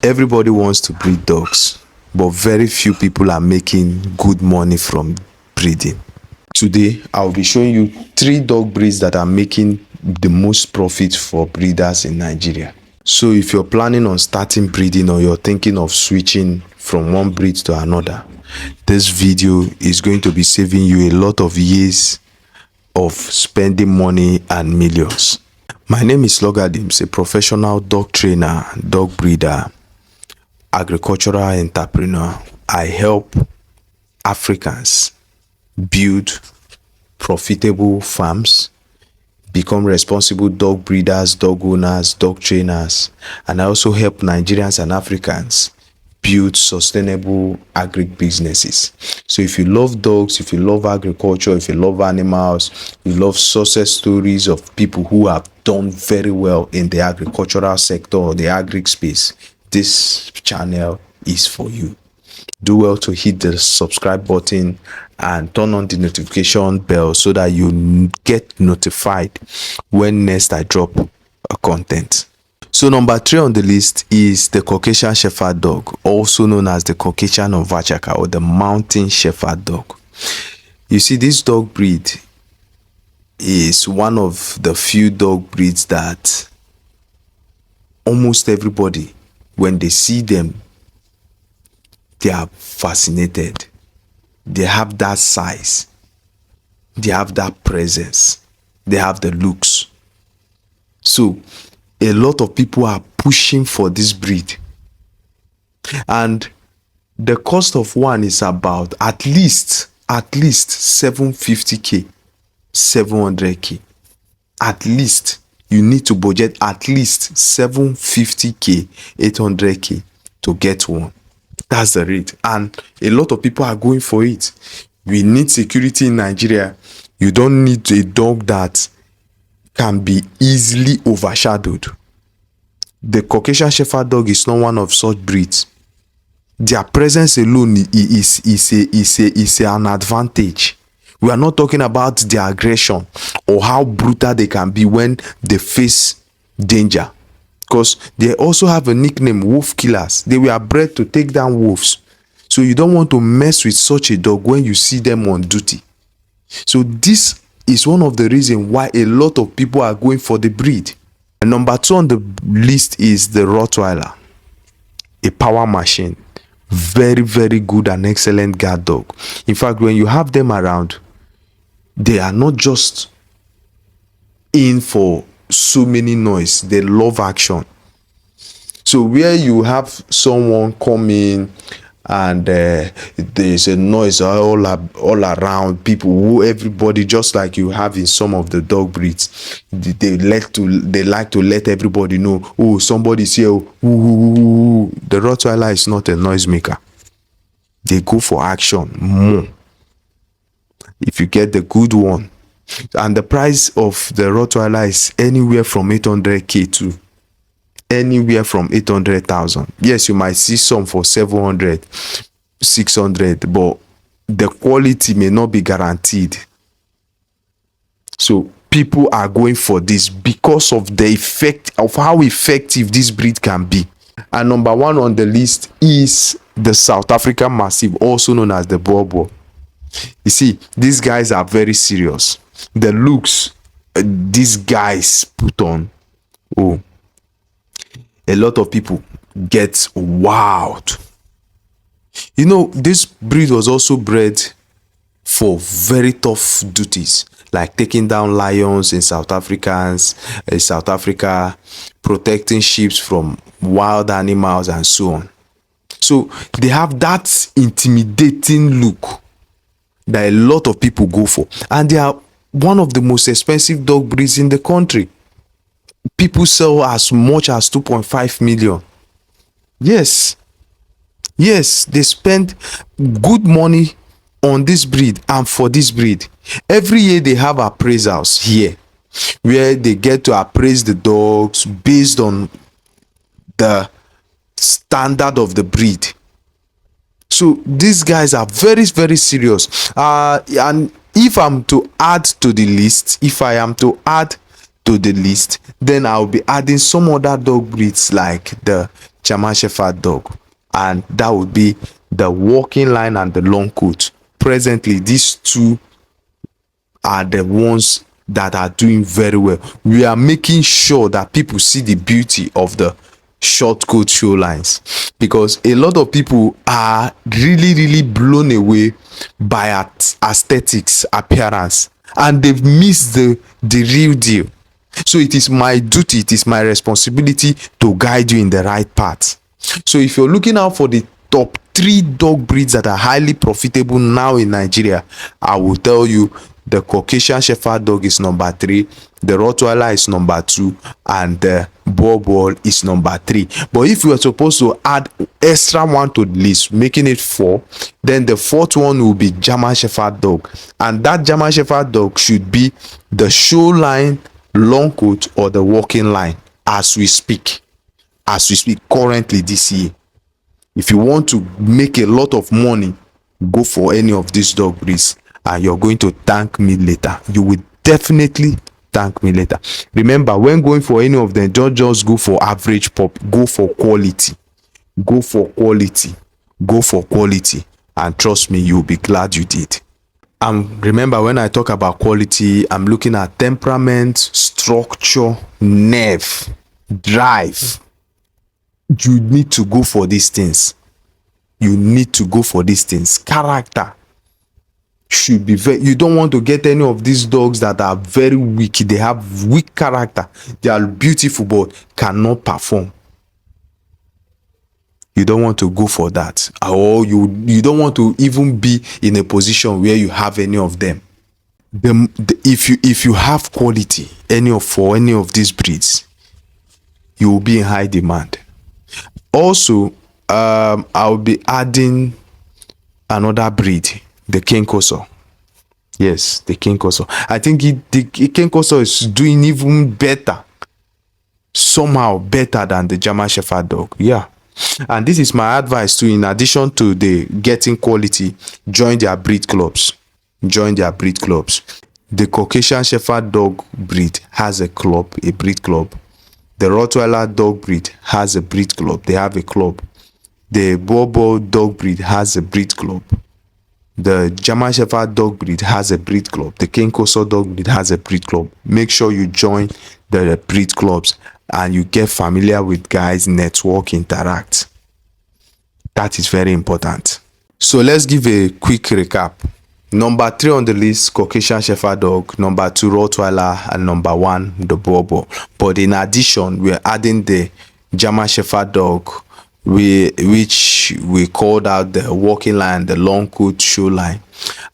Everybody wants to breed dogs, but very few people are making good money from breeding. Today, I'll be showing you 3 dog breeds that are making the most profit for breeders in Nigeria. So if you're planning on starting breeding or you're thinking of switching from one breed to another, this video is going to be saving you a lot of years of spending money and millions. My name is Logadims, a professional dog trainer, dog breeder, agricultural entrepreneur. I help Africans build profitable farms, become responsible dog breeders, dog owners, dog trainers, and I also help Nigerians and Africans build sustainable agri businesses. So if you love dogs, if you love agriculture, if you love animals, you love success stories of people who have done very well in the agricultural sector or the agri space, this channel is for you. Do well to hit the subscribe button and turn on the notification bell so that you get notified when next I drop a content. So number 3 on the list is the Caucasian Shepherd dog, also known as the Caucasian Ovachaka or the Mountain Shepherd dog. You see, this dog breed is one of the few dog breeds that almost everybody, when they see them, they are fascinated. They have that size, they have that presence, they have the looks. So a lot of people are pushing for this breed, and the cost of one is about at least 750k, 700k. At least you need to budget at least 750k, 800k to get one. That's the rate, and a lot of people are going for it. We need security in Nigeria. You don't need a dog that can be easily overshadowed. The Caucasian Shepherd dog is not one of such breeds. Their presence alone is an advantage. We are not talking about their aggression or how brutal they can be when they face danger, because they also have a nickname, wolf killers. They were bred to take down wolves. So you don't want to mess with such a dog when you see them on duty. So this is one of the reasons why a lot of people are going for the breed. And number 2 on the list is the Rottweiler, a power machine. Very, very good and excellent guard dog. In fact, when you have them around, they are not just in for so many noise, they love action. So where you have someone come in and there's a noise all around people, who everybody, just like you have in some of the dog breeds, they like to let everybody know, oh, somebody's here. Ooh. The Rottweiler is not a noisemaker. They go for action more if you get the good one. And the price of the Rottweiler is anywhere from 800k to anywhere from 800,000. Yes, you might see some for 700, 600, but the quality may not be guaranteed. So people are going for this because of the effect of how effective this breed can be. And number 1 on the list is the South African Mastiff, also known as the Bobo. You see, these guys are very serious. The looks these guys put on, oh, a lot of people get wowed. You know, this breed was also bred for very tough duties, like taking down lions in South Africa, protecting sheep from wild animals and so on. So they have that intimidating look that a lot of people go for, and they are one of the most expensive dog breeds in the country. People sell as much as 2.5 million. Yes, they spend good money on this breed and for this breed. Every year they have appraisals here where they get to appraise the dogs based on the standard of the breed. So these guys are very, very serious. And if I'm to add to the list, then I'll be adding some other dog breeds like the German Shepherd dog, and that would be the walking line and the long coat. Presently, these two are the ones that are doing very well. We are making sure that people see the beauty of the short coat show lines, because a lot of people are really blown away by aesthetics, appearance, and they've missed the real deal. So it is my duty, it is my responsibility to guide you in the right path. So if you're looking out for the top 3 dog breeds that are highly profitable now in Nigeria, I will tell you the Caucasian Shepherd dog is number 3, the Rottweiler is number 2, and the Boer is number 3. But if you are supposed to add extra one to the list, making it 4, then the 4th one will be German Shepherd dog, and that German Shepherd dog should be the show line, long coat, or the walking line as we speak currently this year. If you want to make a lot of money, go for any of these dog breeds, and you're going to thank me later. You will definitely thank me later. Remember, when going for any of them, don't just go for average pop, go for quality, go for quality, go for quality, and trust me, you'll be glad you did. And remember, when I talk about quality, I'm looking at temperament, structure, nerve, drive. You need to go for these things. You need to go for these things. Character should be very, you don't want to get any of these dogs that are very weak. They have weak character. They are beautiful but cannot perform. You don't want to go for that, or you don't want to even be in a position where you have any of them. If you have quality for any of these breeds, you will be in high demand. Also, I'll be adding another breed, the King Corso. Yes, the King Corso. I think the King Corso is doing even better, somehow better than the German Shepherd dog. Yeah. And this is my advice too. In addition to the getting quality, join their breed clubs. Join their breed clubs. The Caucasian Shepherd dog breed has a club, a breed club. The Rottweiler dog breed has a breed club. They have a club. The Boer dog breed has a breed club. The German Shepherd dog breed has a breed club. The King Corso dog breed has a breed club. Make sure you join the breed clubs and you get familiar with guys, network, interact. That is very important. So let's give a quick recap. Number 3 on the list, Caucasian Shepherd dog. Number 2, Rottweiler, and number 1, the Boer. But in addition, we're adding the German Shepherd dog, which we called out the walking line, the long coat show line,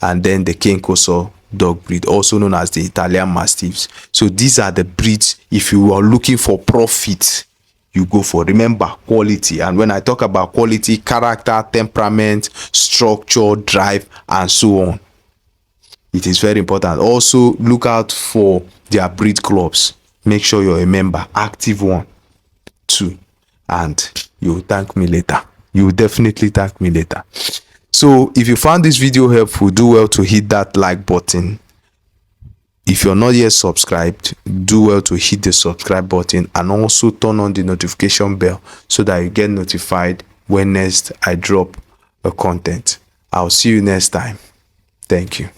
and then the King Corso dog breed, also known as the Italian Mastiffs. So these are the breeds. If you are looking for profit, you go for. Remember, quality. And when I talk about quality, character, temperament, structure, drive, and so on. It is very important. Also, look out for their breed clubs. Make sure you're a member, active one too, and you will thank me later. You will definitely thank me later. So if you found this video helpful, do well to hit that like button. If you're not yet subscribed, do well to hit the subscribe button, and also turn on the notification bell so that you get notified when next I drop a content. I'll see you next time. Thank you.